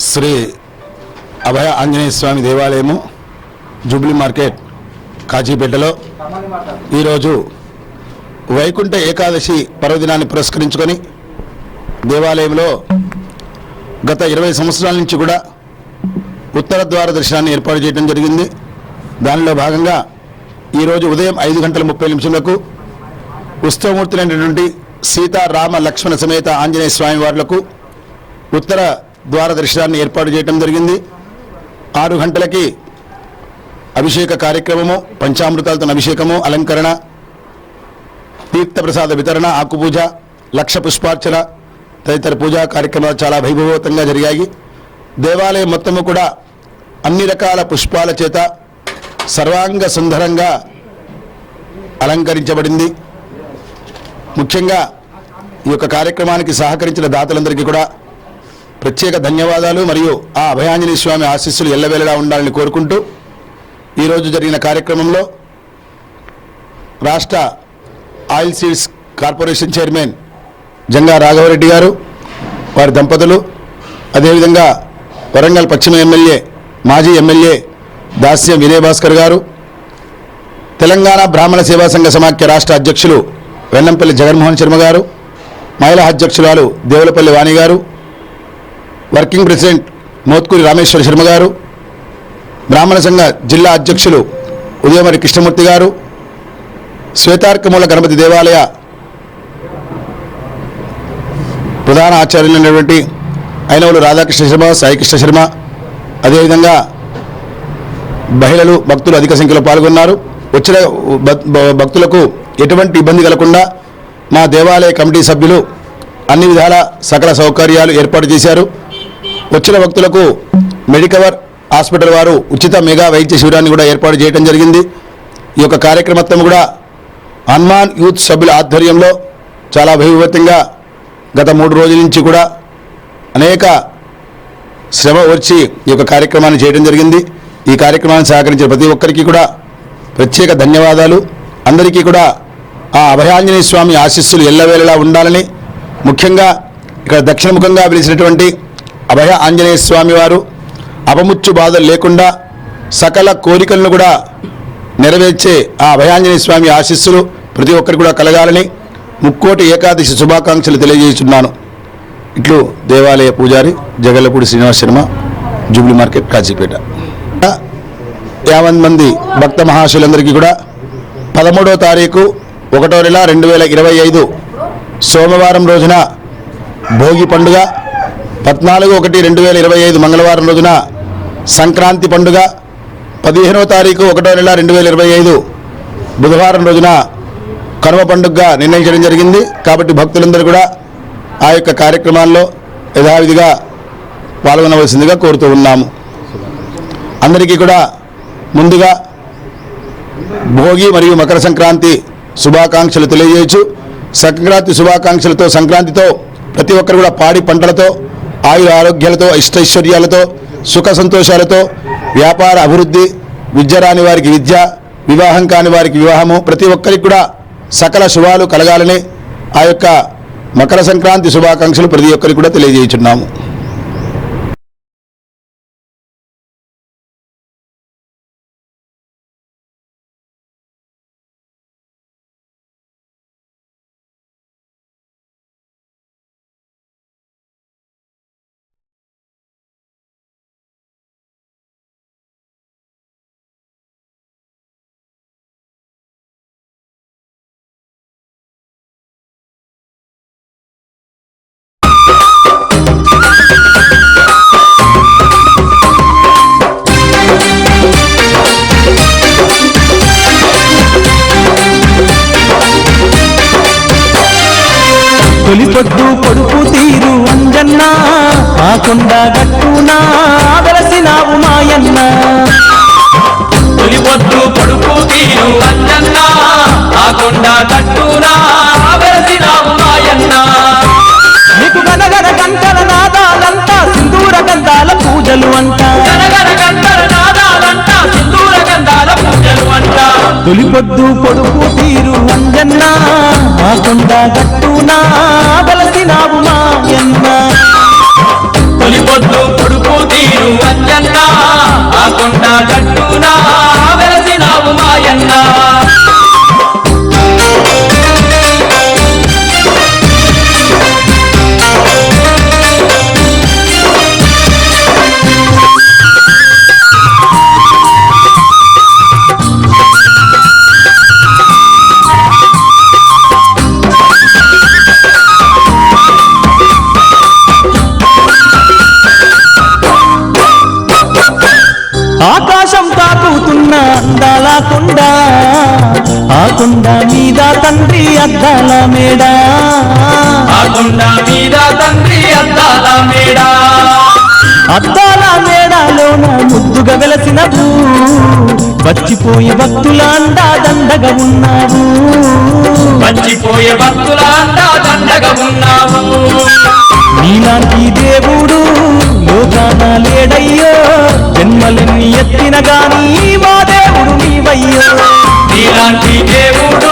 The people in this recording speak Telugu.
శ్రీ అభయ ఆంజనేయ స్వామి దేవాలయము జూబ్లీ మార్కెట్ కాజీపేటలో ఈరోజు వైకుంఠ ఏకాదశి పర్వదినాన్ని పురస్కరించుకొని దేవాలయంలో గత 20 సంవత్సరాల నుంచి కూడా ఉత్తర ద్వార దర్శనాన్ని ఏర్పాటు చేయడం జరిగింది. దానిలో భాగంగా ఈరోజు ఉదయం 5:30 ఉత్సవమూర్తులైనటువంటి సీతా రామ లక్ష్మణ సమేత ఆంజనేయ స్వామి వార్లకు ఉత్తర ద్వార దర్శనాన్ని ఏర్పాటు చేయడం జరిగింది. 6 గంటలకి అభిషేక కార్యక్రమము, పంచామృతాలతో అభిషేకము, అలంకరణ, తీర్థప్రసాద వితరణ, ఆకుపూజ, లక్ష పుష్పార్చన తదితర పూజా కార్యక్రమాలు చాలా వైభవోతంగా జరిగాయి. దేవాలయం మొత్తము కూడా అన్ని రకాల పుష్పాల చేత సర్వాంగ సుందరంగా అలంకరించబడింది. ముఖ్యంగా ఈ యొక్క కార్యక్రమానికి సహకరించిన దాతలందరికీ కూడా ప్రత్యేక ధన్యవాదాలు మరియు ఆ అభయాంజనేయ స్వామి ఆశీస్సులు ఎల్లవేళలా ఉండాలని కోరుకుంటూ ఈరోజు జరిగిన కార్యక్రమంలో రాష్ట్ర oil seeds corporation chairman Janga Raghava Reddy గారు, వారి దంపతులు, అదేవిధంగా వరంగల్ పశ్చిమ ఎమ్మెల్యే మాజీ ఎమ్మెల్యే దాస్యం వినయ్ భాస్కర్ గారు, తెలంగాణ బ్రాహ్మణ సేవా సంఘ సమాఖ్య రాష్ట్ర అధ్యక్షులు వెన్నంపల్లి జగన్మోహన్ శర్మ గారు, మహిళా అధ్యక్షురాలు దేవులపల్లి వాణి గారు, వర్కింగ్ ప్రెసిడెంట్ మోత్కూరి రామేశ్వర శర్మ గారు, బ్రాహ్మణ సంఘ జిల్లా అధ్యక్షులు ఉదయమరి కృష్ణమూర్తి గారు, శ్వేతార్కమూల గణపతి దేవాలయ ప్రధాన ఆచార్యులైనటువంటి ఐనవలు రాధాకృష్ణ శర్మ, సాయికృష్ణ శర్మ, అదేవిధంగా మహిళలు, భక్తులు అధిక సంఖ్యలో పాల్గొన్నారు. వచ్చిన భక్తులకు ఎటువంటి ఇబ్బంది కలగకుండా మా దేవాలయ కమిటీ సభ్యులు అన్ని విధాల సకల సౌకర్యాలు ఏర్పాటు చేశారు. వచ్చిన భక్తులకు మెడికవర్ హాస్పిటల్ వారు ఉచిత మెగా వైద్య శిబిరాన్ని కూడా ఏర్పాటు చేయడం జరిగింది. ఈ యొక్క కార్యక్రమం కూడా హనుమాన్ యూత్ సభ్యుల ఆధ్వర్యంలో చాలా వైభవంగా గత 3 రోజుల నుంచి కూడా అనేక శ్రమ వచ్చి ఈ యొక్క కార్యక్రమాన్ని చేయడం జరిగింది. ఈ కార్యక్రమాన్ని సహకరించిన ప్రతి ఒక్కరికి కూడా ప్రత్యేక ధన్యవాదాలు. అందరికీ కూడా ఆ అభయాంజనేయ స్వామి ఆశీస్సులు ఎల్లవేళలా ఉండాలని, ముఖ్యంగా ఇక్కడ దక్షిణముఖంగా పిలిచినటువంటి అభయ ఆంజనేయ స్వామి వారు అపముచ్చు బాధలు లేకుండా సకల కోరికలను కూడా నెరవేర్చే ఆ అభయాంజనేయ స్వామి ఆశీస్సులు ప్రతి ఒక్కరికి కూడా కలగాలని ముక్కోటి ఏకాదశి శుభాకాంక్షలు తెలియజేస్తున్నాను. ఇట్లు దేవాలయ పూజారి జగల్లపూడి శ్రీనివాస శర్మ, జూబ్లీ మార్కెట్ కాజీపేట. 50 మంది భక్త మహాశులందరికీ కూడా 13వ తారీఖు 1వ నెల 2025 సోమవారం రోజున భోగి పండుగ, 14/1/2025 మంగళవారం రోజున సంక్రాంతి పండుగ, 15వ తారీఖు 1వ నెల 2025 బుధవారం రోజున కనుమ పండుగగా నిర్ణయించడం జరిగింది. కాబట్టి భక్తులందరూ కూడా ఆ యొక్క కార్యక్రమాల్లో యథావిధిగా పాల్గొనవలసిందిగా కోరుతూ ఉన్నాము. అందరికీ కూడా ముందుగా భోగి మరియు మకర సంక్రాంతి శుభాకాంక్షలు తెలియజేయచ్చు. సంక్రాంతి శుభాకాంక్షలతో, సంక్రాంతితో ప్రతి ఒక్కరు కూడా పాడి పంటలతో, ఆయుర ఆరోగ్యాలతో, ఐష్టైశ్వర్యాలతో, సుఖ సంతోషాలతో, వ్యాపార అభివృద్ధి, విద్య రాని వారికి విద్య, వివాహం కాని వారికి వివాహము, ప్రతి ఒక్కరికి కూడా సకల శుభాలు కలగాలని ఆ యొక్క మకర సంక్రాంతి శుభాకాంక్షలు ప్రతి ఒక్కరికి కూడా తెలియజేస్తున్నాము. తొలిపొద్దు పొడుపు తీరు అంజన్న, ఆ కొండ గట్టునా వెలసినావు మాయన్న. తొలిపొద్దు పొడుపు తీరు అంజన్న, ఆ కొండ గట్టునా వెలసినావు మాయన్న. నీకు గనగన గంటల నాదాలంతా సింధూర గంధాల పూజలు అంట, గనగన గంటల నాదాలంతా సింధూర గంధాల పూజలు అంట. తొలిపొద్దు పొడుపు తీరు అంజన్న, ఆ కొండ గట్టునా వెలసినావు మాయన్న. తొలిపొద్దు పొడుపు తీరు అంజన్న ఆ కొండ గట్టున వెలసినావు మాయన్న ఆకాశం తాకుతున్న అందాల కొండ ఆ కొండ మీద తండ్రి అద్దాల మేడ ఆ కొండ మీద తండ్రి అద్దాల మేడ అద్దాల మేడలోన ముద్దుగా వెలసినవు వచ్చిపోయే భక్తుల అండా దండగా ఉన్నావు మర్చిపోయే భక్తుల అంతా దండగా ఉన్నావు నీలాంటి దేవుడు లోకాన లేడయ్యో జన్మలెన్ని ఎత్తిన గాని మా దేవుడు నీవయ్యో నీలాంటి దేవుడు